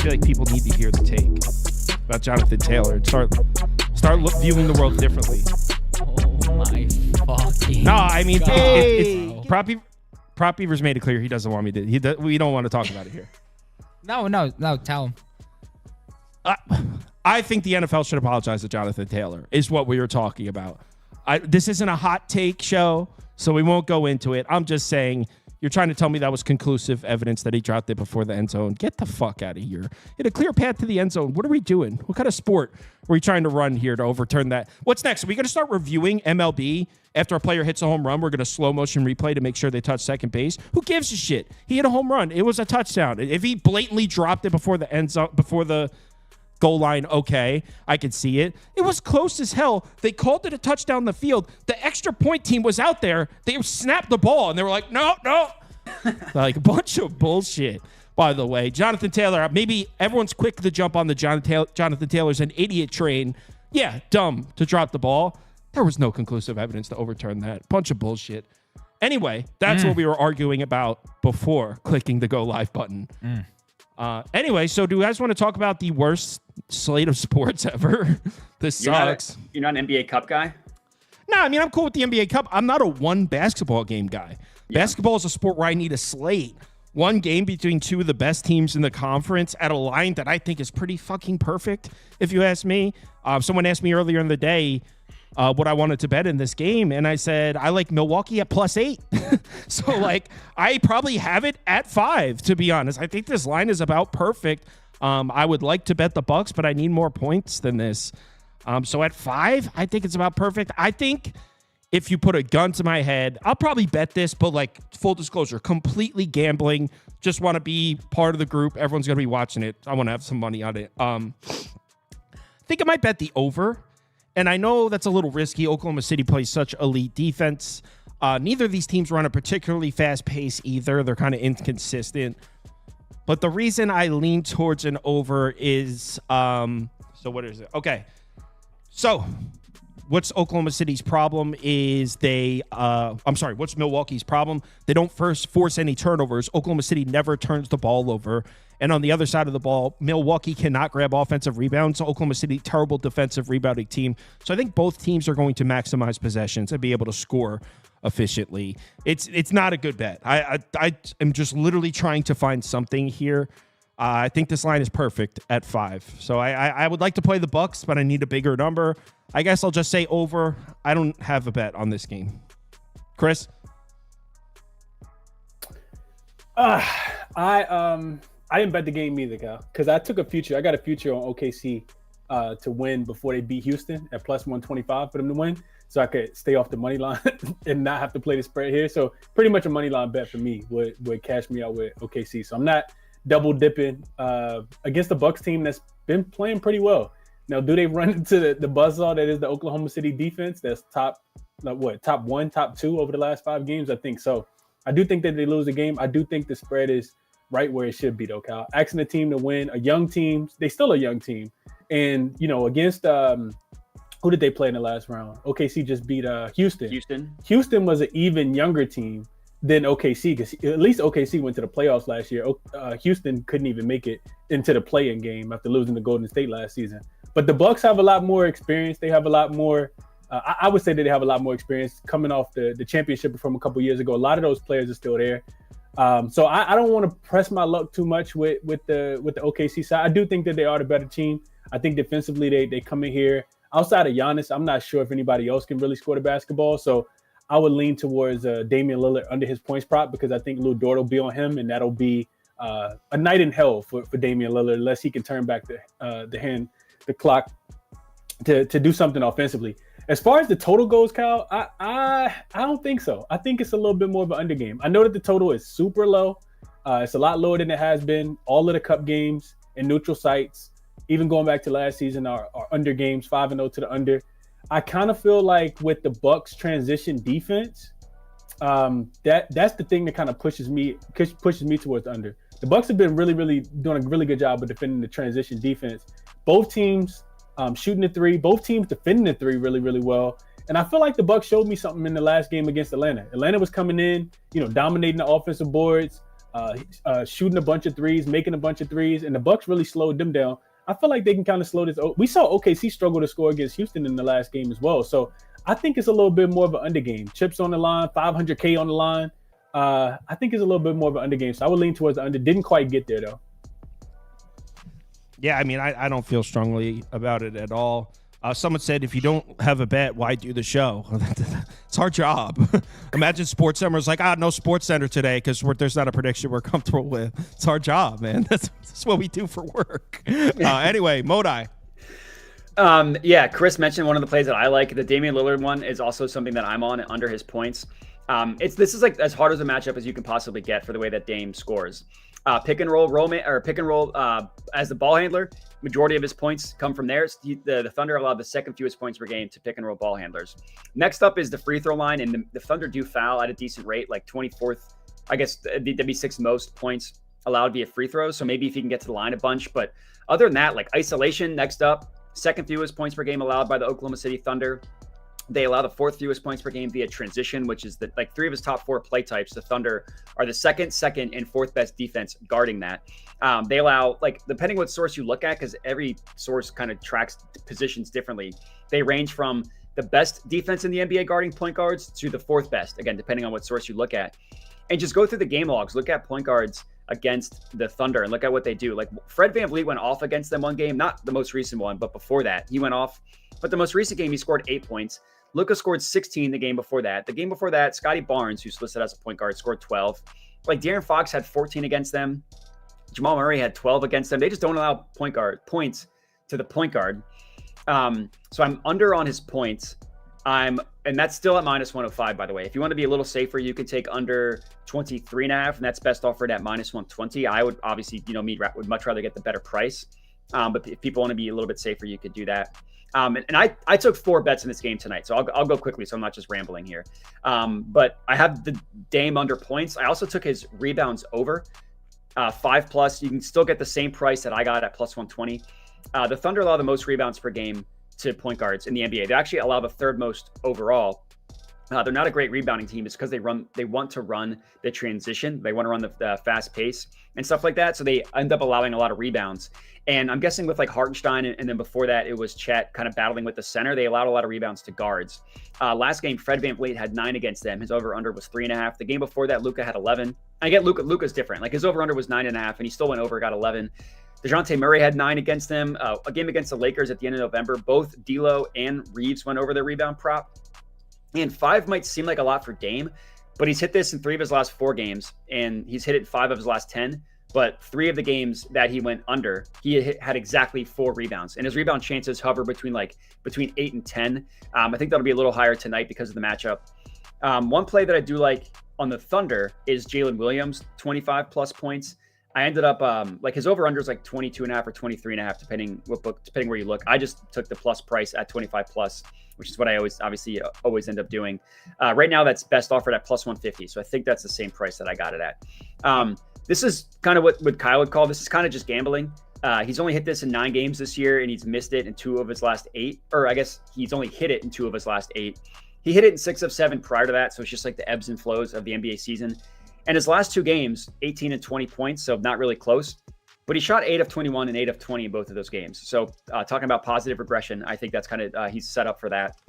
just feel like people need to hear the take about Jonathan Taylor and start viewing the world differently. Oh my fucking No, I mean, God. Prop Beavers made it clear he doesn't want me to. We don't want to talk about it here. No, tell him. I think the NFL should apologize to Jonathan Taylor, is what we were talking about. This isn't a hot take show, so we won't go into it. I'm just saying, you're trying to tell me that was conclusive evidence that he dropped it before the end zone. Get the fuck out of here. He had a clear path to the end zone. What are we doing? What kind of sport are we trying to run here to overturn that? What's next? Are we going to start reviewing MLB after a player hits a home run? We're going to slow motion replay to make sure they touch second base. Who gives a shit? He hit a home run. It was a touchdown. If he blatantly dropped it before the end zone, before the goal line, okay, I could see it. It was close as hell. They called it a touchdown in the field. The extra point team was out there. They snapped the ball, and they were like, no. Like a bunch of bullshit, by the way. Jonathan Taylor, maybe everyone's quick to jump on the Jonathan Taylor's an idiot train. Yeah, dumb to drop the ball. There was no conclusive evidence to overturn that. Bunch of bullshit. Anyway, that's what we were arguing about before clicking the go live button. Anyway, so do you guys want to talk about the worst slate of sports ever? This sucks. You're not an NBA Cup guy? No, I mean, I'm cool with the NBA Cup. I'm not a one basketball game guy. Yeah. Basketball is a sport where I need a slate. One game between two of the best teams in the conference at a line that I think is pretty fucking perfect, if you ask me. Someone asked me earlier in the day what I wanted to bet in this game, and I said I like Milwaukee at +8. So, like, I probably have it at 5, to be honest. I think this line is about perfect. I would like to bet the Bucks, but I need more points than this. So at 5, I think it's about perfect. I think if you put a gun to my head, I'll probably bet this, but like full disclosure, completely gambling. Just want to be part of the group. Everyone's going to be watching it. I want to have some money on it. I think I might bet the over. And I know that's a little risky. Oklahoma City plays such elite defense. Neither of these teams run a particularly fast pace either. They're kind of inconsistent. But the reason I lean towards an over is, so what is it? Okay. So what's Oklahoma City's problem is what's Milwaukee's problem? They don't first force any turnovers. Oklahoma City never turns the ball over. And on the other side of the ball, Milwaukee cannot grab offensive rebounds. Oklahoma City, terrible defensive rebounding team. So I think both teams are going to maximize possessions and be able to score efficiently. It's not a good bet. I am just literally trying to find something here. I think this line is perfect at 5. So I would like to play the Bucks, but I need a bigger number. I guess I'll just say over. I don't have a bet on this game. Chris? I didn't bet the game either, Kyle, because I took a future. I got a future on OKC to win before they beat Houston at +125 for them to win, so I could stay off the money line and not have to play the spread here. So pretty much a money line bet for me would cash me out with OKC. So I'm not double dipping against the Bucks team that's been playing pretty well. Now, do they run into the buzzsaw that is the Oklahoma City defense that's top 1, top 2 over the last 5 games? I think so. I do think that they lose the game. I do think the spread is right where it should be, though, Kyle. Asking a team to win, a young team, they still a young team. And, against who did they play in the last round? OKC just beat Houston. Houston was an even younger team than OKC, because at least OKC went to the playoffs last year. Houston couldn't even make it into the play-in game after losing to Golden State last season. But the Bucks have a lot more experience. They have a lot more I would say that they have a lot more experience coming off the championship from a couple years ago. A lot of those players are still there. So I don't want to press my luck too much with the OKC side. I do think that they are the better team. I think defensively they come in here. Outside of Giannis, I'm not sure if anybody else can really score the basketball. So I would lean towards Damian Lillard under his points prop, because I think Lou Dort will be on him, and that'll be a night in hell for Damian Lillard unless he can turn back the clock to do something offensively. As far as the total goes, Kyle, I don't think so. I think it's a little bit more of an under game. I know that the total is super low. It's a lot lower than it has been. All of the cup games and neutral sites, even going back to last season, are under games, 5-0 to the under. I kind of feel like with the Bucks transition defense, that's the thing that kind of pushes me towards the under. The Bucks have been really doing a really good job of defending the transition defense. Both teams shooting the three, both teams defending the three really well. And I feel like the Bucks showed me something in the last game against Atlanta. Atlanta was coming in, dominating the offensive boards, shooting a bunch of threes, making a bunch of threes, and the Bucks really slowed them down. I feel like they can kind of slow this. We saw OKC struggle to score against Houston in the last game as well. So I think it's a little bit more of an under game. Chips on the line, 500K on the line. I think it's a little bit more of an under game. So I would lean towards the under. Didn't quite get there, though. Yeah, I mean, I don't feel strongly about it at all. Someone said, if you don't have a bet, why do the show? It's our job. Imagine Sports Center was like, no Sports Center today because there's not a prediction we're comfortable with. It's our job, man. That's what we do for work. Anyway, Modi. Yeah, Chris mentioned one of the plays that I like. The Damian Lillard one is also something that I'm on under his points. This is like as hard as a matchup as you can possibly get for the way that Dame scores. Pick and roll as the ball handler. Majority of his points come from there. The Thunder allowed the second fewest points per game to pick and roll ball handlers. Next up is the free throw line, and the Thunder do foul at a decent rate, like 24th. I guess that'd be sixth most points allowed via free throws. So maybe if he can get to the line a bunch, but other than that, like isolation. Next up, second fewest points per game allowed by the Oklahoma City Thunder. They allow the fourth fewest points per game via transition, which is like three of his top four play types. The Thunder are the second, and fourth best defense guarding that. They allow, like, depending what source you look at, because every source kind of tracks positions differently. They range from the best defense in the NBA guarding point guards to the fourth best, again, depending on what source you look at. And just go through the game logs, look at point guards against the Thunder and look at what they do. Like Fred VanVleet went off against them one game, not the most recent one, but before that he went off. But the most recent game, he scored 8 points. Luka scored 16 the game before that. The game before that, Scotty Barnes, who's listed as a point guard, scored 12. Like De'Aaron Fox had 14 against them. Jamal Murray had 12 against them. They just don't allow point guard points to the point guard. So I'm under on his points. And that's still at minus 105, by the way. If you want to be a little safer, you could take under 23.5, and that's best offered at minus 120. I would obviously, would much rather get the better price. But if people want to be a little bit safer, you could do that. And I took 4 bets in this game tonight, so I'll go quickly so I'm not just rambling here. But I have the Dame under points. I also took his rebounds over 5+. You can still get the same price that I got at plus 120. The Thunder allow the most rebounds per game to point guards in the NBA. They actually allow the third most overall. They're not a great rebounding team. It's because they want to run the transition. They want to run the fast pace and stuff like that. So they end up allowing a lot of rebounds. And I'm guessing with like Hartenstein and then before that, it was Chet kind of battling with the center. They allowed a lot of rebounds to guards. Last game, Fred VanVleet had 9 against them. His over-under was 3.5. The game before that, Luka had 11. I get Luka's different. Like his over-under was 9.5 and he still went over, got 11. DeJounte Murray had 9 against them. A game against the Lakers at the end of November, both D'Lo and Reeves went over their rebound prop. And 5 might seem like a lot for Dame, but he's hit this in 3 of his last 4 games, and he's hit it in 5 of his last 10. But 3 of the games that he went under, he had exactly 4 rebounds, and his rebound chances hover between 8 and 10. I think that'll be a little higher tonight because of the matchup. One play that I do like on the Thunder is Jalen Williams, 25+ points. I ended up his over/under is like 22.5 or 23.5, depending where you look. I just took the plus price at 25+, which is what I always end up doing. Right now, that's best offered at plus 150. So I think that's the same price that I got it at. This is kind of what Kyle would call, this is kind of just gambling. He's only hit this in 9 games this year, and he's missed it in 2 of his last 8. Or I guess he's only hit it in 2 of his last 8. He hit it in 6 of 7 prior to that. So it's just like the ebbs and flows of the NBA season. And his last 2 games, 18 and 20 points, so not really close. But he shot 8 of 21 and 8 of 20 in both of those games. So talking about positive regression, I think that's kind of he's set up for that.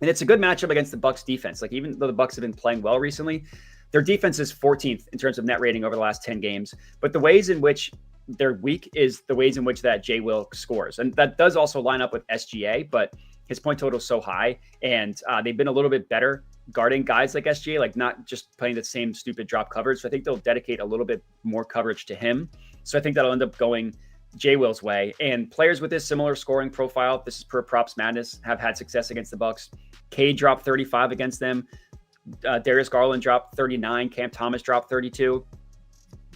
And it's a good matchup against the Bucks defense. Like even though the Bucks have been playing well recently, their defense is 14th in terms of net rating over the last 10 games. But the ways in which they're weak is the ways in which that Jay Will scores. And that does also line up with SGA, but his point total is so high. And they've been a little bit better guarding guys like SGA, like not just playing the same stupid drop coverage. So I think they'll dedicate a little bit more coverage to him. So I think that'll end up going Jay Will's way. And players with this similar scoring profile, this is per Props Madness, have had success against the Bucks. Cade dropped 35 against them. Darius Garland dropped 39. Cam Thomas dropped 32.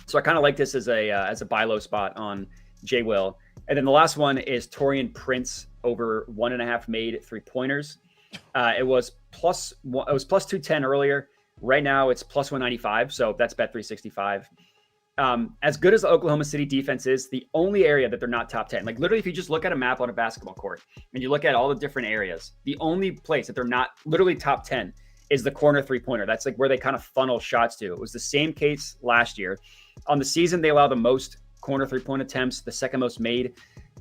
So I kind of like this as a buy low spot on Jay Will. And then the last one is Taurean Prince over 1.5 made 3-pointers. It was plus 210 earlier. Right now it's plus 195. So that's bet 365. As good as the Oklahoma City defense is, the only area that they're not top 10, like literally if you just look at a map on a basketball court and you look at all the different areas, the only place that they're not literally top 10 is the corner three-pointer. That's like where they kind of funnel shots to. It was the same case last year. On the season, they allow the most corner three-point attempts, the second most made.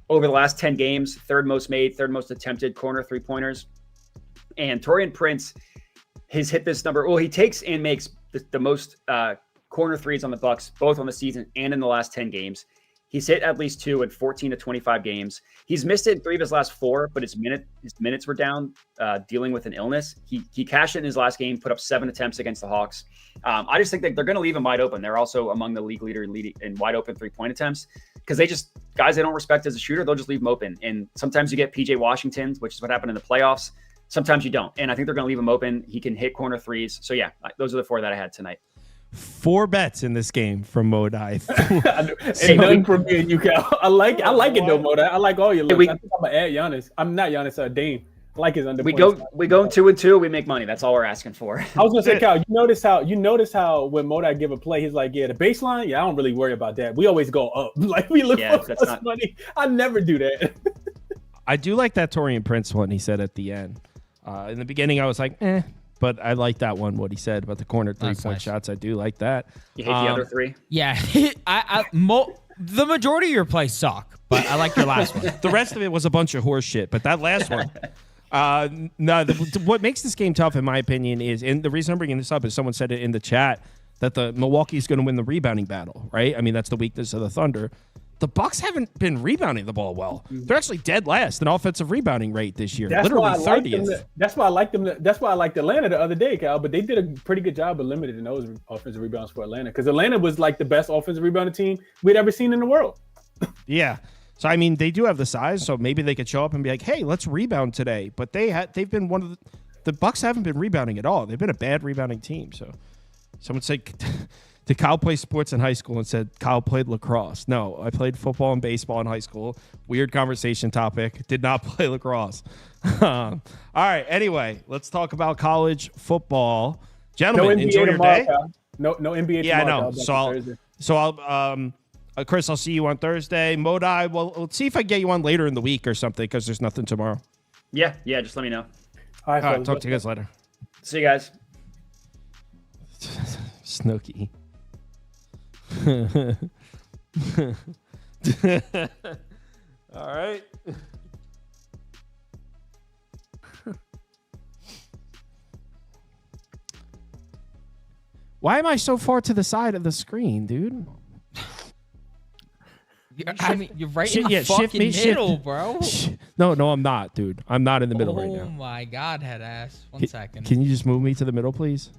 Over the last 10 games, third most made, third most attempted corner three-pointers. And Taurean Prince has hit this number. Well, he takes and makes the most corner threes on the Bucks, both on the season and in the last 10 games. He's hit at least 2 in 14 to 25 games. He's missed it in 3 of his last 4, but his minutes were down dealing with an illness. He cashed it in his last game, put up 7 attempts against the Hawks. I just think that they're going to leave him wide open. They're also among the league leader in wide open 3-point attempts because guys they don't respect as a shooter, they'll just leave him open. And sometimes you get PJ Washington, which is what happened in the playoffs. Sometimes you don't. And I think they're going to leave him open. He can hit corner threes. So yeah, those are the 4 that I had tonight. 4 bets in this game from Modai. Ain't nothing from me and you, Cal. I like it though, Modai. I like all your looks. I think I'm gonna add Giannis. I'm not Giannis, Dame. I like his under. We go 2-2. We make money. That's all we're asking for. I was gonna say, Cal, you notice how when Modai give a play, he's like, yeah, the baseline. Yeah, I don't really worry about that. We always go up. Like we look for plus money. I never do that. I do like that Taurean Prince one he said at the end. In the beginning, I was like, but I like that one, what he said about the corner 3-point shots. I do like that. You hate the other 3? Yeah. The majority of your plays suck, but I like your last one. The rest of it was a bunch of horse shit, but that last one. What makes this game tough, in my opinion, is, and the reason I'm bringing this up is someone said it in the chat, that the Milwaukee's going to win the rebounding battle, right? I mean, that's the weakness of the Thunder. The Bucks haven't been rebounding the ball well. They're actually dead last in offensive rebounding rate this year. Literally 30th. That's why I liked them. That's why I liked Atlanta the other day, Cal. But they did a pretty good job of limiting those offensive rebounds for Atlanta because Atlanta was like the best offensive rebounding team we'd ever seen in the world. Yeah. So I mean, they do have the size, so maybe they could show up and be like, "Hey, let's rebound today." But they've been one of the Bucks haven't been rebounding at all. They've been a bad rebounding team. So someone said, did Kyle play sports in high school? And said, Kyle played lacrosse. No, I played football and baseball in high school. Weird conversation topic. Did not play lacrosse. All right. Anyway, let's talk about college football. Gentlemen, enjoy your day. Kyle. No NBA yeah, tomorrow. I know. So I'll Chris, I'll see you on Thursday. Modai, well, let's see if I can get you on later in the week or something because there's nothing tomorrow. Yeah. Just let me know. All right, talk to you guys later. See you guys. Snooky. All right. Why am I so far to the side of the screen, dude? I mean, you're right in the fucking middle, bro. No, I'm not, dude. I'm not in the middle right now. Oh my God, head ass. One second. Can you just move me to the middle, please?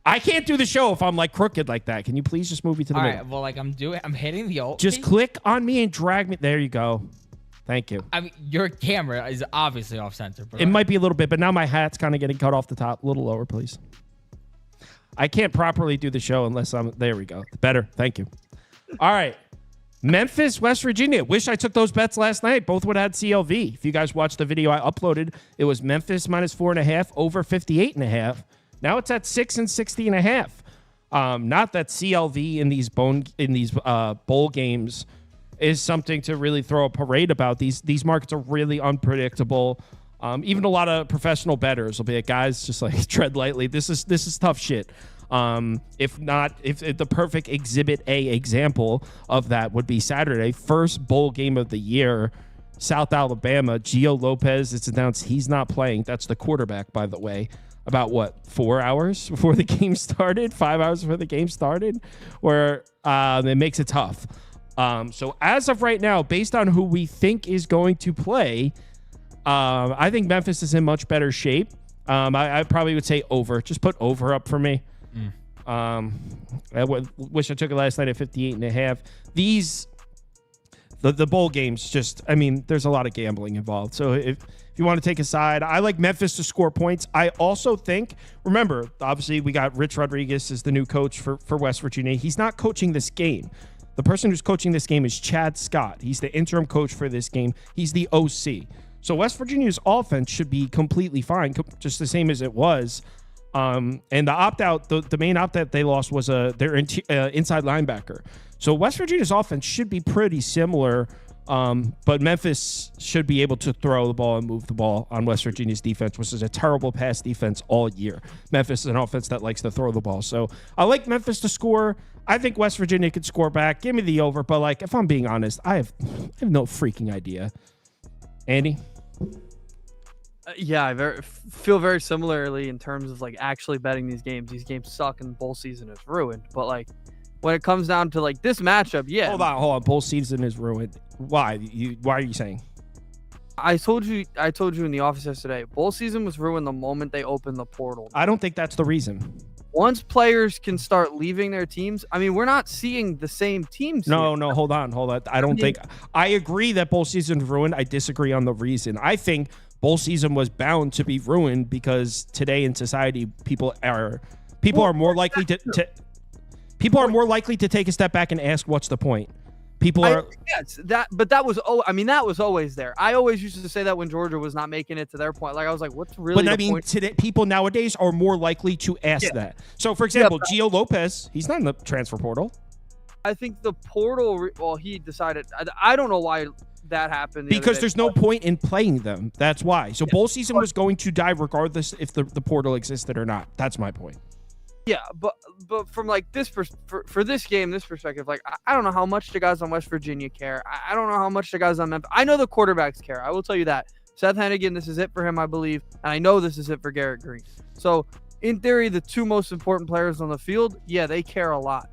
I can't do the show if I'm like crooked like that. Can you please just move me to the middle? All right, well, like I'm hitting the alt. Just click on me and drag me. There you go. Thank you. I mean, your camera is obviously off center. Bro. It might be a little bit, but now my hat's kind of getting cut off the top. A little lower, please. I can't properly do the show unless I'm... There we go. Better. Thank you. All right. Memphis, West Virginia. Wish I took those bets last night. Both would have had CLV. If you guys watched the video I uploaded, it was Memphis minus 4.5 over 58.5. Now it's at 6 and 60.5. Not that CLV in these bowl games is something to really throw a parade about. These markets are really unpredictable. Even a lot of professional bettors will be like, guys, just like tread lightly. This is tough shit. If the perfect exhibit A example of that would be Saturday, first bowl game of the year, South Alabama. Gio Lopez, it's announced he's not playing. That's the quarterback, by the way. About 4 hours before the game started, 5 hours before the game started, where it makes it tough. So as of right now, based on who we think is going to play, I think Memphis is in much better shape. I probably would say over. Just put over up for me. I wish I took it last night at 58.5. The bowl games just, I mean, there's a lot of gambling involved. So if you want to take a side, I like Memphis to score points. I also think, remember, obviously we got Rich Rodriguez as the new coach for West Virginia. He's not coaching this game. The person who's coaching this game is Chad Scott. He's the interim coach for this game. He's the OC. So West Virginia's offense should be completely fine, just the same as it was. And the opt-out, the main opt-out they lost was their inside linebacker. So West Virginia's offense should be pretty similar But Memphis should be able to throw the ball and move the ball on West Virginia's defense, which is a terrible pass defense all year. Memphis is an offense that likes to throw the ball. So I like Memphis to score. I think West Virginia could score back. Give me the over. But, like, if I'm being honest, I have no freaking idea. Andy? Yeah, I feel very similarly in terms of, like, actually betting these games. These games suck and bowl season is ruined. But, like, when it comes down to, like, this matchup, yeah. Hold on. Bowl season is ruined. Why? Why are you saying? I told you in the office yesterday, bowl season was ruined the moment they opened the portal. I don't think that's the reason. Once players can start leaving their teams, I mean, we're not seeing the same teams. No, hold on. I agree that bowl season is ruined. I disagree on the reason. I think bowl season was bound to be ruined because today in society, people are more likely to take a step back and ask, what's the point? That was always there. I always used to say that when Georgia was not making it to their point. Like, I was like, what's really the point? Today, people nowadays are more likely to ask that. So, for example, Gio Lopez, he's not in the transfer portal. I think the portal, he decided, I don't know why that happened. Because there's no point in playing them. That's why. So, bowl season was going to die regardless if the portal existed or not. That's my point. Yeah, but from like this for this game, this perspective, like I don't know how much the guys on West Virginia care. I don't know how much the guys on Memphis. I know the quarterbacks care. I will tell you that. Seth Hennigan, this is it for him, I believe, and I know this is it for Garrett Green. So in theory, the two most important players on the field, yeah, they care a lot.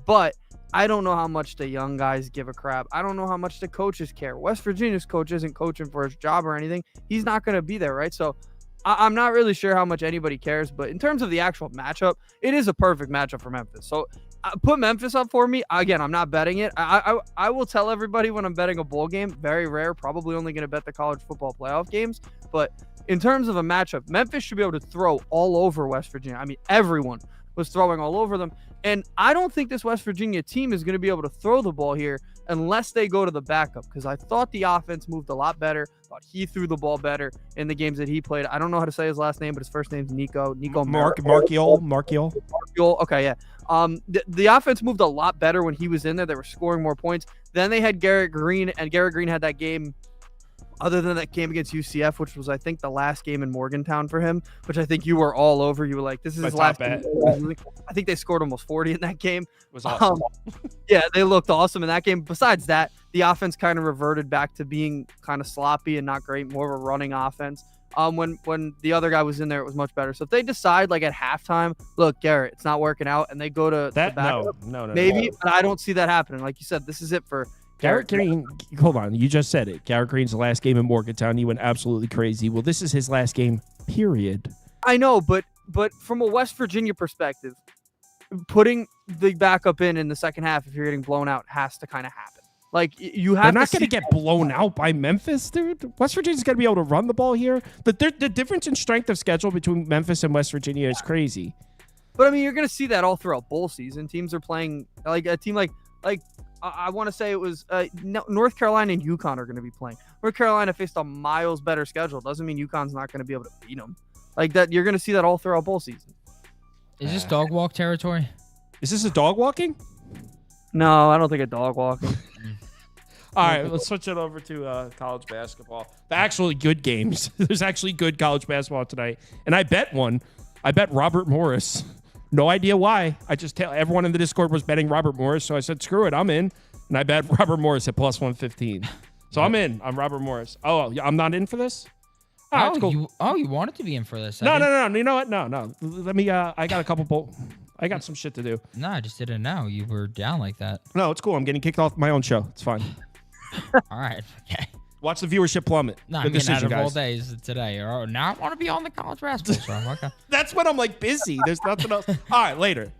But I don't know how much the young guys give a crap. I don't know how much the coaches care. West Virginia's coach isn't coaching for his job or anything. He's not going to be there, right? So I'm not really sure how much anybody cares, but in terms of the actual matchup, it is a perfect matchup for Memphis. So put Memphis up for me. Again, I'm not betting it. I will tell everybody when I'm betting a bowl game, very rare, probably only going to bet the college football playoff games. But in terms of a matchup, Memphis should be able to throw all over West Virginia. I mean, everyone was throwing all over them. And I don't think this West Virginia team is going to be able to throw the ball here unless they go to the backup, because I thought the offense moved a lot better. Thought he threw the ball better in the games that he played. I don't know how to say his last name, but his first name's Nico. Marchiol. Okay, yeah. The offense moved a lot better when he was in there. They were scoring more points. Then they had Garrett Green, and Garrett Green had that game. Other than that game against UCF, which was, I think, the last game in Morgantown for him, which I think you were all over. You were like, this is his last game. I think they scored almost 40 in that game. It was awesome. Yeah, they looked awesome in that game. Besides that, the offense kind of reverted back to being kind of sloppy and not great, more of a running offense. When the other guy was in there, it was much better. So if they decide, like, at halftime, look, Garrett, it's not working out, and they go to that, the backup, no, maybe, but I don't see that happening. Like you said, this is it for Garrett Green. Hold on, you just said it. Garrett Green's the last game in Morgantown. He went absolutely crazy. Well, this is his last game, period. I know, but from a West Virginia perspective, putting the backup in the second half, if you're getting blown out, has to kind of happen. Like, you have. They're not going to get blown out by Memphis, dude. West Virginia's going to be able to run the ball here. The difference in strength of schedule between Memphis and West Virginia is crazy. But I mean, you're going to see that all throughout bowl season. Teams are playing like a team like. I want to say it was North Carolina and UConn are going to be playing. North Carolina faced a miles better schedule. Doesn't mean UConn's not going to be able to beat them. Like that, you're going to see that all throughout bowl season. Is this dog walk territory? Is this a dog walking? No, I don't think a dog walking. All right, let's switch it over to college basketball. The actually good games. There's actually good college basketball tonight. And I bet one. I bet Robert Morris. No idea why. I just tell everyone in the Discord was betting Robert Morris, so I said, screw it, I'm in. And I bet Robert Morris at plus 115. So I'm in. I'm Robert Morris. Oh, I'm not in for this? Oh, cool. You wanted to be in for this. No. You know what? No. Let me, I got a couple, I got some shit to do. No, I just didn't know. You were down like that. No, it's cool. I'm getting kicked off my own show. It's fine. All right. Okay. Watch the viewership plummet. No, I'm getting out of all days today. Or now I want to be on the college basketball show. Okay. That's when I'm like busy. There's nothing else. All right, later.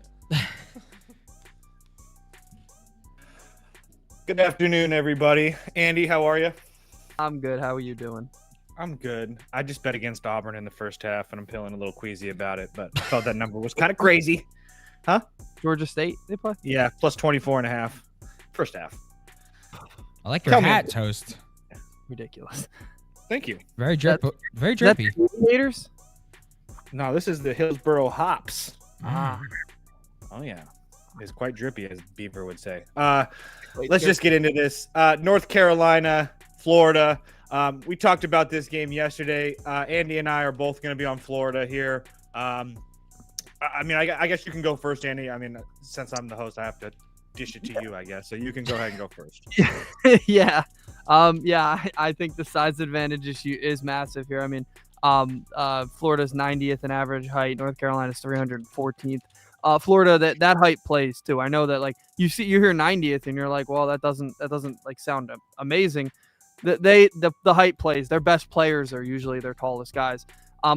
Good afternoon, everybody. Andy, how are you? I'm good. How are you doing? I'm good. I just bet against Auburn in the first half, and I'm feeling a little queasy about it, but I thought that number was kind of crazy. Huh? Georgia State, they play? Yeah, plus 24.5. First half. I like your hat, Toast. Ridiculous. Thank you. Very drippy. Very drippy. No, this is the Hillsboro Hops. Ah. Oh, yeah. is quite drippy, as Beaver would say. Let's just get into this. North Carolina, Florida. We talked about this game yesterday. Andy and I are both going to be on Florida here. I guess you can go first, Andy. I mean, since I'm the host, I have to dish it to you, I guess. So you can go ahead and go first. Yeah. I think the size advantage issue is massive here. I mean, Florida's 90th in average height. North Carolina's 314th. Florida, that height plays too. I know that, like, you hear 90th and you're like, well, that doesn't like sound amazing. The height plays. Their best players are usually their tallest guys.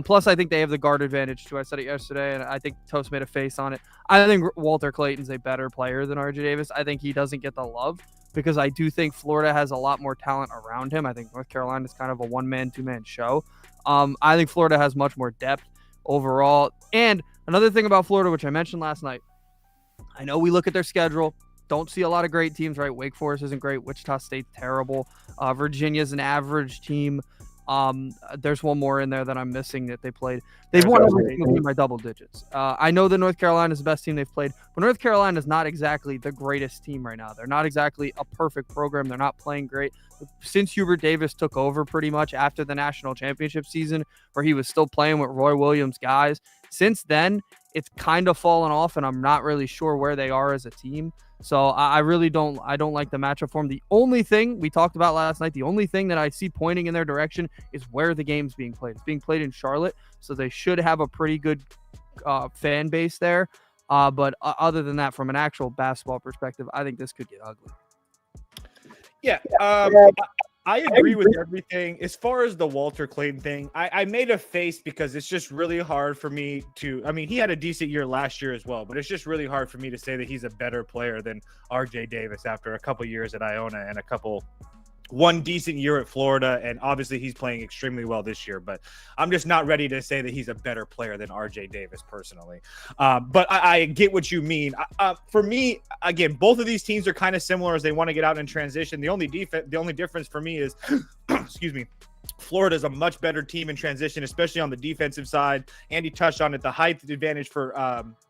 Plus, I think they have the guard advantage too. I said it yesterday, and I think Toast made a face on it. I think Walter Clayton's a better player than RJ Davis. I think he doesn't get the love because I do think Florida has a lot more talent around him. I think North Carolina is kind of a one-man, two-man show. I think Florida has much more depth overall. And another thing about Florida, which I mentioned last night, I know we look at their schedule, don't see a lot of great teams, right? Wake Forest isn't great. Wichita State's terrible. Virginia's an average team. There's one more in there that I'm missing that they played. They've won every single game by double digits. I know that North Carolina is the best team they've played, but North Carolina is not exactly the greatest team right now. They're not exactly a perfect program. They're not playing great. Since Hubert Davis took over pretty much after the national championship season, where he was still playing with Roy Williams guys, since then, it's kind of fallen off, and I'm not really sure where they are as a team. So I really don't like the matchup for them. The only thing we talked about last night, the only thing that I see pointing in their direction is where the game's being played. It's being played in Charlotte, so they should have a pretty good fan base there. But other than that, from an actual basketball perspective, I think this could get ugly. Yeah, I agree with everything. As far as the Walter Clayton thing, I made a face because it's just really hard for me to – I mean, he had a decent year last year as well, but it's just really hard for me to say that he's a better player than RJ Davis after a couple years at Iona and one decent year at Florida, and obviously he's playing extremely well this year, but I'm just not ready to say that he's a better player than RJ Davis personally. But I get what you mean. For me, again, both of these teams are kind of similar as they want to get out in transition. The only difference for me is, excuse me, Florida is a much better team in transition, especially on the defensive side. Andy touched on it. The height advantage for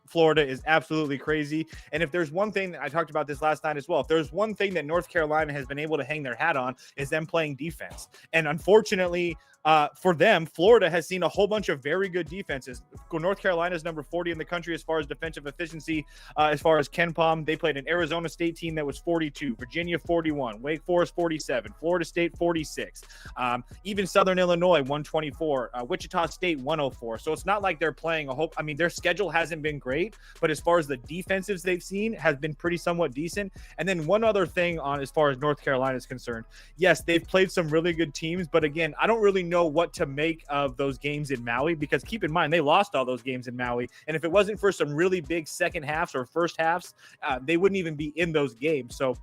Florida is absolutely crazy. And if there's one thing, I talked about this last night as well, if there's one thing that North Carolina has been able to hang their hat on, is them playing defense. And unfortunately, for them, Florida has seen a whole bunch of very good defenses. North Carolina is number 40 in the country as far as defensive efficiency. As far as KenPom, they played an Arizona State team that was 42, Virginia 41, Wake Forest 47, Florida State 46, even Southern Illinois 124, Wichita State 104. So it's not like they're playing their schedule hasn't been great, but as far as the defensives they've seen has been pretty somewhat decent. And then one other thing on as far as North Carolina is concerned, yes, they've played some really good teams, but again, I don't really know what to make of those games in Maui, because keep in mind they lost all those games in Maui, and if it wasn't for some really big second halves or first halves, they wouldn't even be in those games. So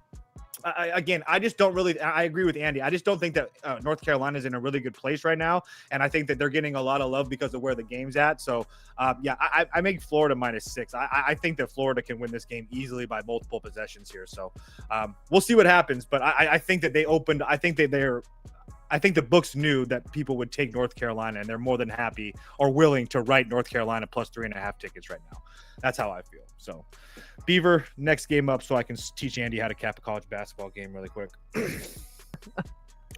I just don't really, I agree with Andy. I just don't think that North Carolina is in a really good place right now. And I think that they're getting a lot of love because of where the game's at. So I make Florida -6. I think that Florida can win this game easily by multiple possessions here. So we'll see what happens. But I think that I think the books knew that people would take North Carolina, and they're more than happy or willing to write North Carolina +3.5 tickets right now. That's how I feel. So, Beaver, next game up so I can teach Andy how to cap a college basketball game really quick.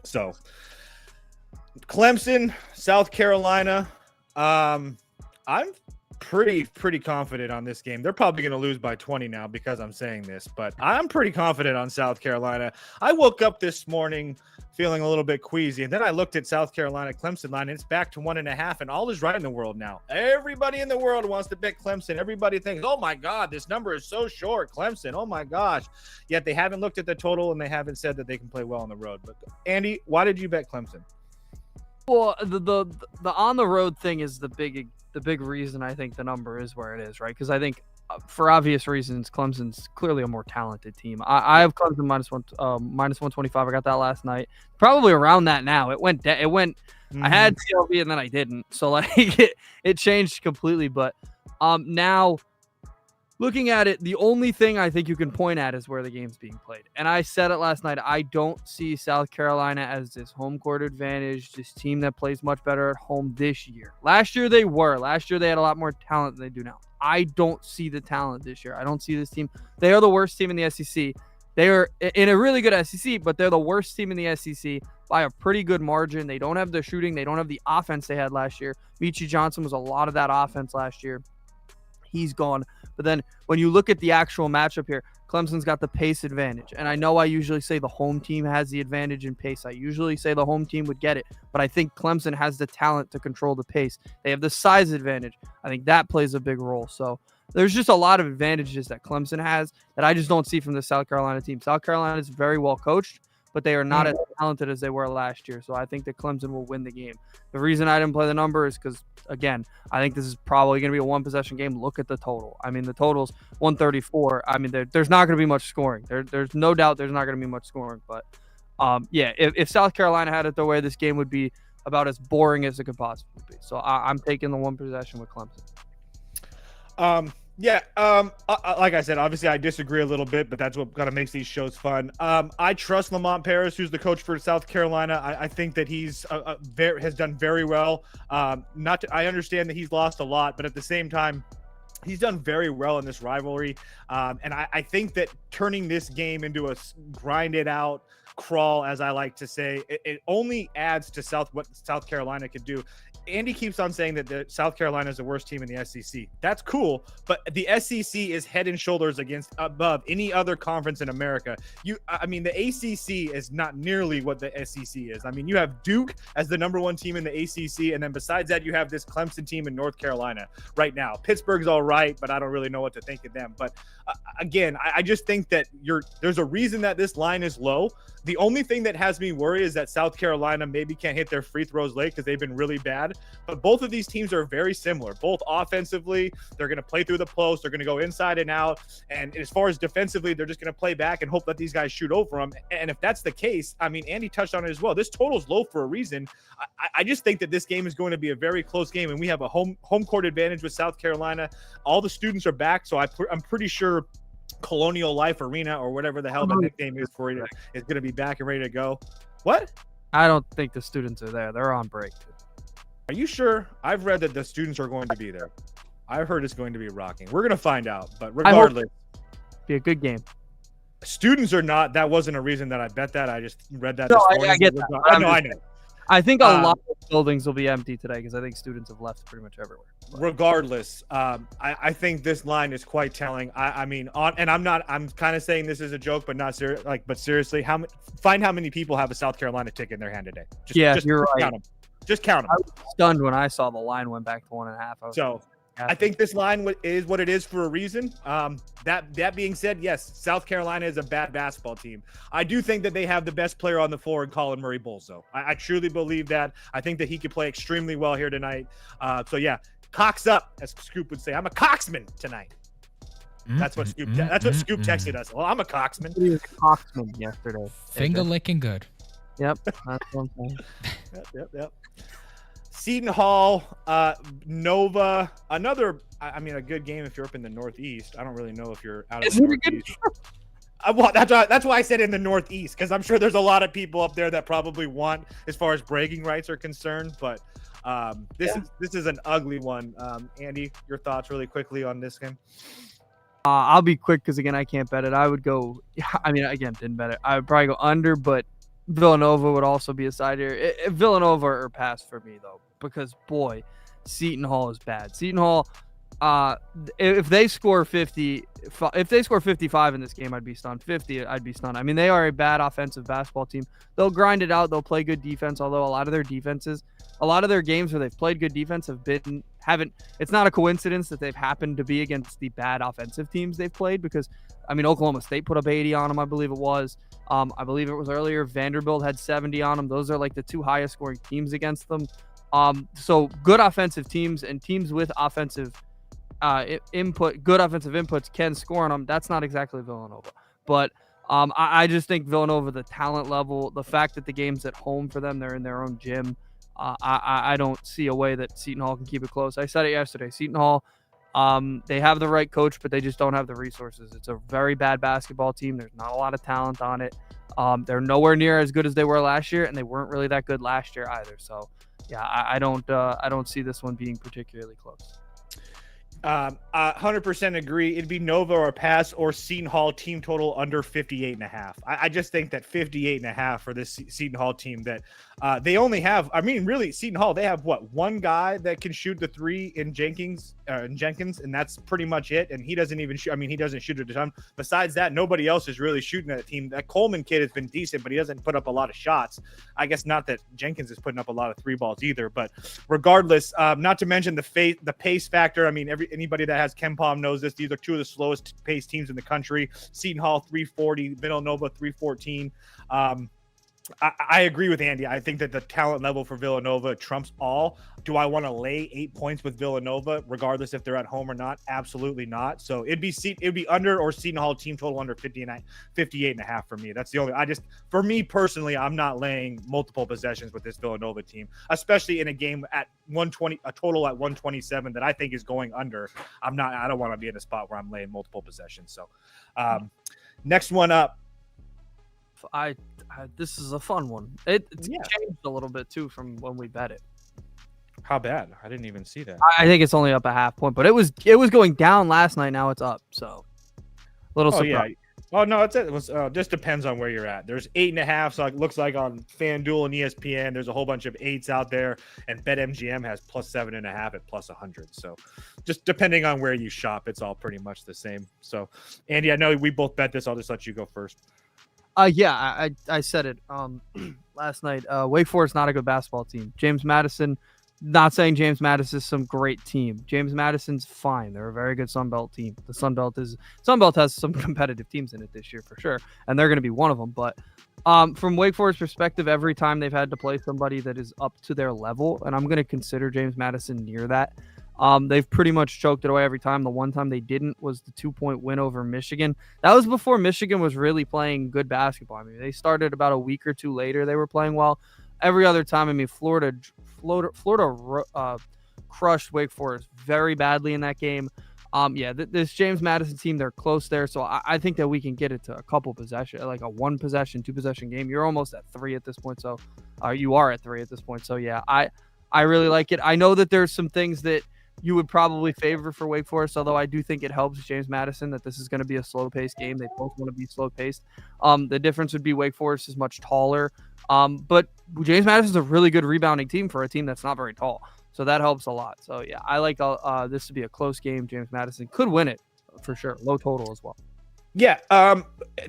So, Clemson, South Carolina. I'm pretty confident on this game. They're probably going to lose by 20 now because I'm saying this, but I'm pretty confident on South Carolina. I woke up this morning feeling a little bit queasy, and then I looked at South Carolina Clemson line, and it's back to 1.5, and all is right in the world now. Everybody in the world wants to bet Clemson. Everybody thinks, oh my God, this number is so short, Clemson, oh my gosh. Yet they haven't looked at the total, and they haven't said that they can play well on the road. But Andy, why did you bet Clemson? Well, the on the road thing is the big reason I think the number is where it is, right? Because I think for obvious reasons, Clemson's clearly a more talented team. I have Clemson -125. I got that last night. Probably around that now. It went. I had CLB and then I didn't. So like it changed completely. But now looking at it, the only thing I think you can point at is where the game's being played. And I said it last night. I don't see South Carolina as this home court advantage, this team that plays much better at home this year. Last year they were. Last year they had a lot more talent than they do now. I don't see the talent this year. I don't see this team. They are the worst team in the SEC. They are in a really good SEC, but they're the worst team in the SEC by a pretty good margin. They don't have the shooting. They don't have the offense they had last year. Michi Johnson was a lot of that offense last year. He's gone. But then when you look at the actual matchup here, Clemson's got the pace advantage. And I know I usually say the home team has the advantage in pace. I usually say the home team would get it. But I think Clemson has the talent to control the pace. They have the size advantage. I think that plays a big role. So there's just a lot of advantages that Clemson has that I just don't see from the South Carolina team. South Carolina is very well coached, but they are not as talented as they were last year. So I think that Clemson will win the game. The reason I didn't play the number is because, again, I think this is probably going to be a one-possession game. Look at the total. I mean, the total's 134. I mean, there's not going to be much scoring. There's no doubt there's not going to be much scoring. But, yeah, if South Carolina had it their way, this game would be about as boring as it could possibly be. So I'm taking the one possession with Clemson. Like I said, obviously I disagree a little bit, but that's what kind of makes these shows fun. I trust Lamont Paris, who's the coach for South Carolina. I think that he's has done very well. I understand that he's lost a lot, but at the same time, he's done very well in this rivalry. And I think that turning this game into a grinded out crawl, as I like to say, it only adds to what South Carolina could do. Andy keeps on saying that South Carolina is the worst team in the SEC. That's cool, but the SEC is head and shoulders above any other conference in America. The ACC is not nearly what the SEC is. I mean, you have Duke as the number one team in the ACC, and then besides that, you have this Clemson team in North Carolina right now. Pittsburgh's all right, but I don't really know what to think of them. But again, I just think that there's a reason that this line is low. The only thing that has me worried is that South Carolina maybe can't hit their free throws late because they've been really bad. But both of these teams are very similar. Both offensively, they're going to play through the post. They're going to go inside and out. And as far as defensively, they're just going to play back and hope that these guys shoot over them. And if that's the case, I mean, Andy touched on it as well. This total's low for a reason. I just think that this game is going to be a very close game, and we have a home court advantage with South Carolina. All the students are back, so I'm pretty sure Colonial Life Arena or whatever the hell the nickname is for it is going to be back and ready to go. What? I don't think the students are there. They're on break. Are you sure? I've read that the students are going to be there. I heard it's going to be rocking. We're going to find out, but regardless, be a good game. Students or not, that wasn't a reason that I bet that. I just read that. No, I get that. I know. I think a lot of buildings will be empty today because I think students have left pretty much everywhere. Regardless, I think this line is quite telling. I'm kind of saying this is a joke, but not serious. But seriously, find how many people have a South Carolina ticket in their hand today. Just you're right. Count them. Just count them. I was stunned when I saw the line went back to 1.5. I think this line is what it is for a reason. That being said, yes, South Carolina is a bad basketball team. I do think that they have the best player on the floor in Colin Murray Bowles, though. I truly believe that. I think that he could play extremely well here tonight. Cocks up, as Scoop would say. I'm a cocksman tonight. That's what Scoop texted us. Well, I'm a cocksman. He was a cocksman yesterday. Finger licking good. Yep, that's one thing. Yep. Seton Hall, Nova, a good game if you're up in the Northeast. I don't really know if you're out of the Northeast. That's why I said in the Northeast, because I'm sure there's a lot of people up there that probably want, as far as bragging rights are concerned. But this is an ugly one. Andy, your thoughts really quickly on this game? I'll be quick because, again, I can't bet it. I would go – didn't bet it. I would probably go under, but Villanova would also be a side here. Villanova or pass for me, though, because, boy, Seton Hall is bad. Seton Hall, if they score 50 – if they score 55 in this game, I'd be stunned. 50, I'd be stunned. I mean, they are a bad offensive basketball team. They'll grind it out. They'll play good defense, although a lot of their games where they've played good defense it's not a coincidence that they've happened to be against the bad offensive teams they've played, because, I mean, Oklahoma State put up 80 on them, I believe it was. I believe it was earlier. Vanderbilt had 70 on them. Those are like the two highest scoring teams against them. So good offensive teams and teams with offensive good offensive inputs can score on them. That's not exactly Villanova, but I just think Villanova, the talent level, the fact that the game's at home for them, they're in their own gym. I don't see a way that Seton Hall can keep it close. I said it yesterday. Seton Hall, they have the right coach, but they just don't have the resources. It's a very bad basketball team. There's not a lot of talent on it. They're nowhere near as good as they were last year, and they weren't really that good last year either. So, yeah, I don't see this one being particularly close. 100% agree. It'd be Nova or pass or Seton Hall team total under 58.5. I just think that 58.5 for this Seton Hall team that they only have. I mean, really, Seton Hall, they have one guy that can shoot the three in Jenkins, and that's pretty much it. And he doesn't even shoot. I mean, he doesn't shoot a ton. Besides that, nobody else is really shooting that team. That Coleman kid has been decent, but he doesn't put up a lot of shots. I guess not that Jenkins is putting up a lot of three balls either. But regardless, not to mention the pace factor. I mean, anybody that has KenPom knows this. These are two of the slowest paced teams in the country. Seton Hall 340, Villanova 314. I agree with Andy. I think that the talent level for Villanova trumps all. Do I want to lay 8 points with Villanova, regardless if they're at home or not? Absolutely not. So it'd be under or Seton Hall team total under 58.5 for me. That's the only. For me personally, I'm not laying multiple possessions with this Villanova team, especially in a game at 120, a total at 127 that I think is going under. I don't want to be in a spot where I'm laying multiple possessions. So next one up. This is a fun one. It's changed a little bit too from when we bet it. How bad? I didn't even see that. I think it's only up a half point, but it was going down last night. Now it's up. So little surprise. Yeah. Oh no, it was just depends on where you're at. There's 8.5, so it looks like on FanDuel and ESPN, there's a whole bunch of 8s out there, and BetMGM has plus 7.5 at plus 100. So just depending on where you shop, it's all pretty much the same. So Andy, I know we both bet this. I'll just let you go first. I said it last night. Wake Forest not a good basketball team. James Madison, not saying James Madison is some great team. James Madison's fine. They're a very good Sun Belt team. The Sun Belt has some competitive teams in it this year for sure, and they're going to be one of them. But from Wake Forest perspective, every time they've had to play somebody that is up to their level, and I'm going to consider James Madison near that. They've pretty much choked it away every time. The one time they didn't was the 2-point win over Michigan. That was before Michigan was really playing good basketball. I mean, they started about a week or two later. They were playing well. Every other time, I mean, Florida crushed Wake Forest very badly in that game. This James Madison team, they're close there. So I think that we can get it to a couple possession, like a 1-possession, 2-possession game. You're almost at 3 at this point. So you are at 3 at this point. So yeah, I really like it. I know that there's some things that you would probably favor for Wake Forest, although I do think it helps James Madison that this is going to be a slow-paced game. They both want to be slow-paced. The difference would be Wake Forest is much taller, but James Madison is a really good rebounding team for a team that's not very tall, so that helps a lot. So, yeah, I like this to be a close game. James Madison could win it for sure. Low total as well. Yeah,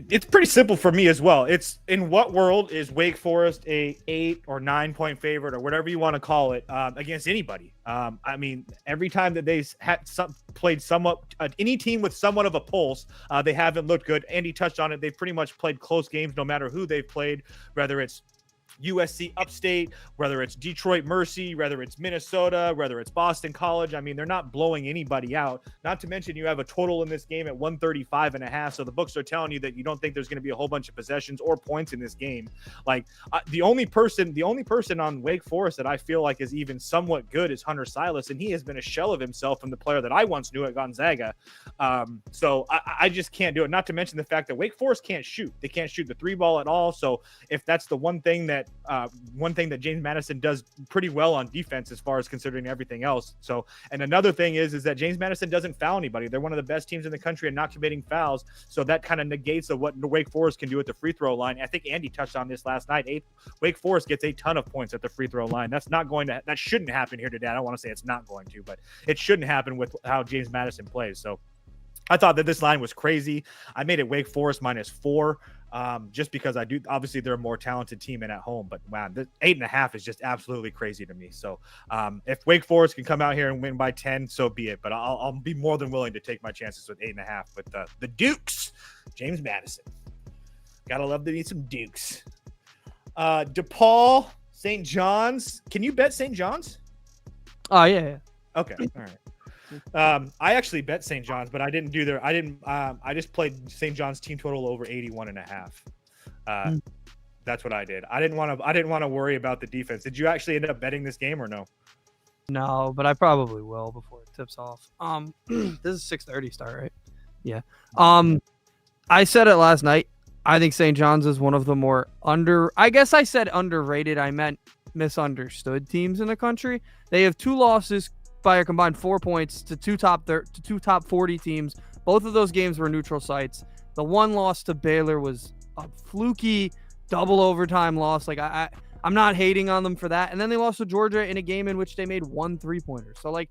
it's pretty simple for me as well. It's in what world is Wake Forest a 8 or 9 point favorite or whatever you want to call it against anybody? I mean, every time that they played somewhat any team with somewhat of a pulse, they haven't looked good. Andy touched on it. They've pretty much played close games no matter who they've played, whether it's USC Upstate, whether it's Detroit Mercy, whether it's Minnesota, whether it's Boston College. I mean, they're not blowing anybody out. Not to mention you have a total in this game at 135.5. So the books are telling you that you don't think there's going to be a whole bunch of possessions or points in this game. Like the only person on Wake Forest that I feel like is even somewhat good is Hunter Silas, and he has been a shell of himself from the player that I once knew at Gonzaga. So I just can't do it. Not to mention the fact that Wake Forest can't shoot. They can't shoot the 3 ball at all. So if that's the one thing that James Madison does pretty well on defense as far as considering everything else. So, and another thing is that James Madison doesn't foul anybody. They're one of the best teams in the country at not committing fouls. So that kind of negates of what Wake Forest can do at the free throw line. I think Andy touched on this last night. Wake Forest gets a ton of points at the free throw line. That shouldn't happen here today. I don't want to say it's not going to, but it shouldn't happen with how James Madison plays. So I thought that this line was crazy. I made it Wake Forest -4. Just because I do, obviously they're a more talented team and at home, but man, the 8.5 is just absolutely crazy to me. So if Wake Forest can come out here and win by 10, so be it. But I'll be more than willing to take my chances with 8.5. But the Dukes, James Madison, gotta love to need some Dukes. DePaul, St. John's. Can you bet St. John's? Oh yeah. Okay, all right. I actually bet St. John's, but I didn't do their. I just played St. John's team total over 81.5. That's what I did. I didn't want to worry about the defense. Did you actually end up betting this game or no? No, but I probably will before it tips off. This is 6:30 start, right? Yeah. I said it last night. I think St. John's is one of the more I guess I said underrated. I meant misunderstood teams in the country. They have 2 losses by a combined 4 points to two top 40 teams. Both of those games were neutral sites. The one loss to Baylor was a fluky double overtime loss. Like I'm not hating on them for that. And then they lost to Georgia in a game in which they made 1 3-pointer. So like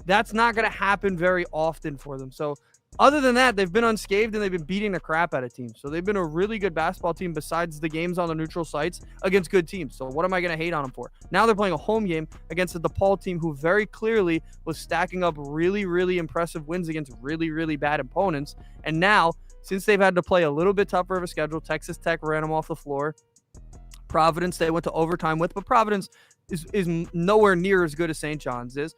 that's not going to happen very often for them. So other than that, they've been unscathed and they've been beating the crap out of teams. So they've been a really good basketball team besides the games on the neutral sites against good teams. So what am I going to hate on them for? Now they're playing a home game against the DePaul team who very clearly was stacking up really, really impressive wins against really, really bad opponents. And now, since they've had to play a little bit tougher of a schedule, Texas Tech ran them off the floor. Providence, they went to overtime with, but Providence is nowhere near as good as St. John's is.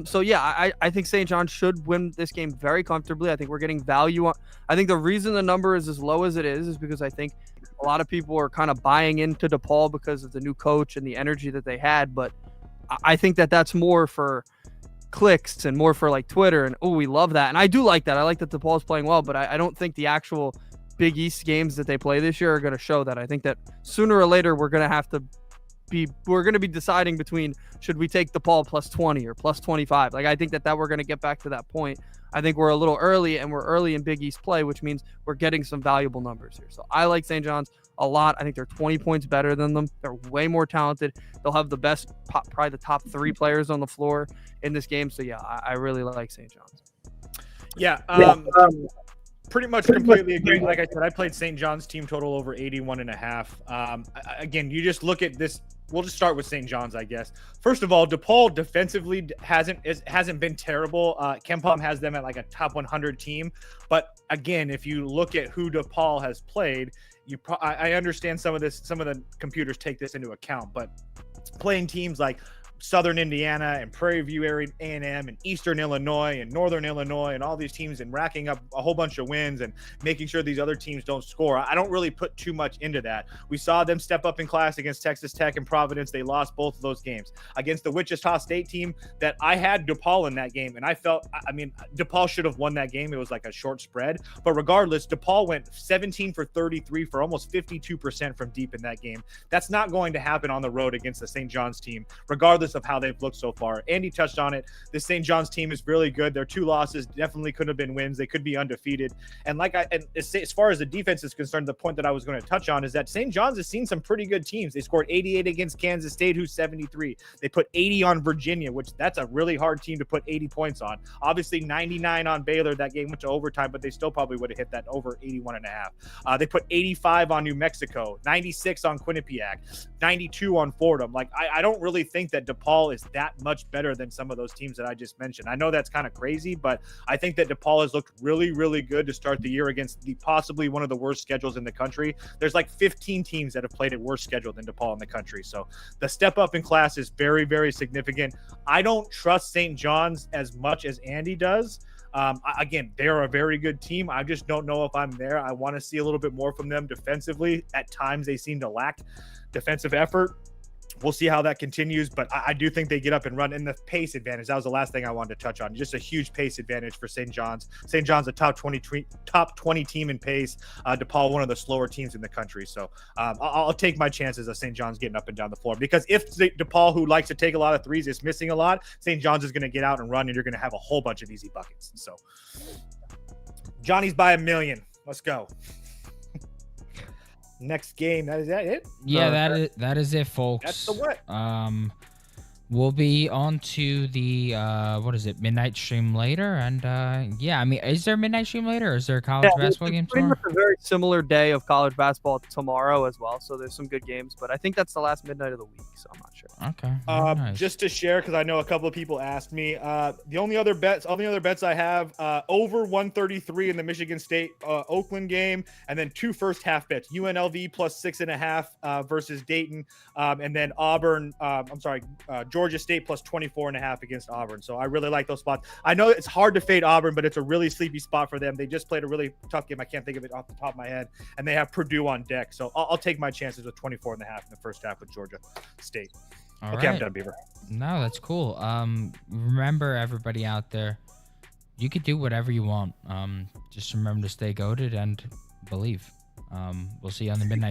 So yeah, I think St. John's should win this game very comfortably. I think we're getting value on. I think the reason the number is as low as it is because I think a lot of people are kind of buying into DePaul because of the new coach and the energy that they had. But I think that that's more for clicks and more for like Twitter and we love that. And I do like that. I like that DePaul's playing well, but I don't think the actual Big East games that they play this year are going to show that. I think that sooner or later we're going to be deciding between should we take DePaul plus 20 or plus 25. Like I think that we're going to get back to that point. I think we're a little early and we're early in Big East play, which means we're getting some valuable numbers here. So I like St. John's a lot. I think they're 20 points better than them. They're way more talented. They'll have the best, probably the top 3 players on the floor in this game. So yeah, I really like St. John's. Yeah. Pretty much completely agree. Like I said, I played St. John's team total over 81.5. Again, you just look at this. We'll just start with St. John's, I guess. First of all, DePaul defensively hasn't been terrible. KenPom has them at like a top 100 team. But again, if you look at who DePaul has played, I understand some of the computers take this into account, but playing teams like Southern Indiana and Prairie View area A&M and Eastern Illinois and Northern Illinois and all these teams and racking up a whole bunch of wins and making sure these other teams don't score. I don't really put too much into that. We saw them step up in class against Texas Tech and Providence. They lost both of those games. Against the Wichita State team that I had DePaul in that game, and I felt, DePaul should have won that game. It was like a short spread. But regardless, DePaul went 17 for 33 for almost 52% from deep in that game. That's not going to happen on the road against the St. John's team, regardless of how they've looked so far. Andy touched on it. This St. John's team is really good. Their 2 losses definitely could have been wins. They could be undefeated. And as far as the defense is concerned, the point that I was going to touch on is that St. John's has seen some pretty good teams. They scored 88 against Kansas State, who's 73. They put 80 on Virginia, which that's a really hard team to put 80 points on. Obviously 99 on Baylor. That game went to overtime, but they still probably would have hit that over 81.5. They put 85 on New Mexico, 96 on Quinnipiac, 92 on Fordham. Like I don't really think that DePaul is that much better than some of those teams that I just mentioned. I know that's kind of crazy, but I think that DePaul has looked really, really good to start the year against possibly one of the worst schedules in the country. There's like 15 teams that have played a worse schedule than DePaul in the country. So the step up in class is very, very significant. I don't trust St. John's as much as Andy does. Again, they're a very good team. I just don't know if I'm there. I want to see a little bit more from them defensively. At times they seem to lack defensive effort. We'll see how that continues, but I do think they get up and run. And the pace advantage, that was the last thing I wanted to touch on. Just a huge pace advantage for St. John's. St. John's a top 20 team in pace. DePaul, one of the slower teams in the country. So I'll take my chances of St. John's getting up and down the floor, because if DePaul, who likes to take a lot of threes, is missing a lot, St. John's is going to get out and run, and you're going to have a whole bunch of easy buckets. So Johnny's by 1 million. Let's go. Next game. That it? Yeah, that is it, folks. That's the what? We'll be on to the midnight stream later, and yeah, I mean, is there a midnight stream later, or is there a college basketball game pretty tomorrow? much a very similar day of college basketball tomorrow as well, so there's some good games, but I think that's the last midnight of the week, so I'm not sure. Okay. Nice. Just to share, because I know a couple of people asked me, the only other bets I have, over 133 in the Michigan State Oakland game, and then 2 first half bets: UNLV plus 6.5 versus Dayton, and then Auburn. Georgia State plus 24.5 against Auburn. So I really like those spots. I know it's hard to fade Auburn, but it's a really sleepy spot for them. They just played a really tough game. I can't think of it off the top of my head, and they have Purdue on deck. So I'll take my chances with 24.5 in the first half with Georgia State. All okay, right. I'm done, Beaver. No, that's cool. Remember, everybody out there, you could do whatever you want. Just remember to stay goated and believe. We'll see you on the midnight.